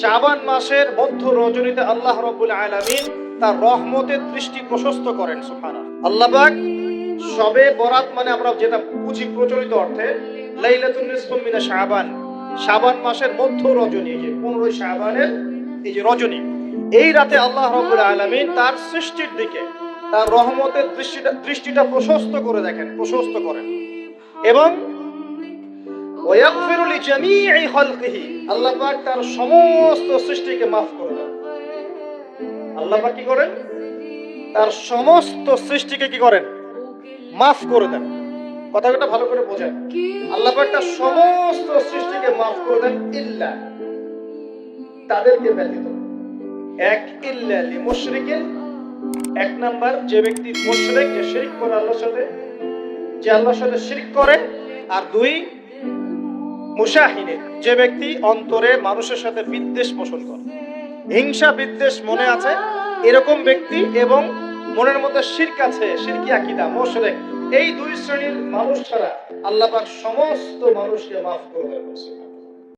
শাবান মাসের মধ্য রজনীতে আল্লাহ রাব্বুল আলামিন তার রহমতের দৃষ্টি প্রশস্ত করেন। সুবহানাল্লাহ। আল্লাহ পাক শবে বরাত মানে আমরা যেটা বুঝি প্রচলিত অর্থে লাইলাতুন নিসফু মিনা শাবান, শাবান মাসের মধ্য রজনী, যে 15 শাবানের এই যে রজনী, এই রাতে আল্লাহ রাব্বুল আলামিন তার সৃষ্টির দিকে তার রহমতের দৃষ্টিটা প্রশস্ত করে দেখেন, প্রশস্ত করেন এবং ওয়াগফিরু লিজামিই খালকিহি, আল্লাহ পাক তার সমস্ত সৃষ্টিকে maaf করে দেন। আল্লাহ পাক কি করেন? তার সমস্ত সৃষ্টিকে কি করেন? maaf করে দেন। কথাটা ভালো করে বোঝেন। আল্লাহ পাক তার সমস্ত সৃষ্টিকে maaf করে দেন ইল্লা, তাদেরকে ব্যতীত। এক ইল্লা লিমুশরিকিন, এক নাম্বার যে ব্যক্তি মুশরিক, যে শিরক করে আল্লাহর সাথে, যে আল্লাহর সাথে শিরক করে। আর দুই মুশাহিনে, যে ব্যক্তি অন্তরে মানুষের সাথে বিদ্বেষ পোষণ করে, হিংসা বিদ্বেষ মনে আছে এরকম ব্যক্তি, এবং মনের মধ্যে শিরক আছে, শিরকি আকীদা, মুশরিক, এই দুই শ্রেণীর মানুষ ছাড়া আল্লাহ পাক সমস্ত মানুষকে maaf করে দেন।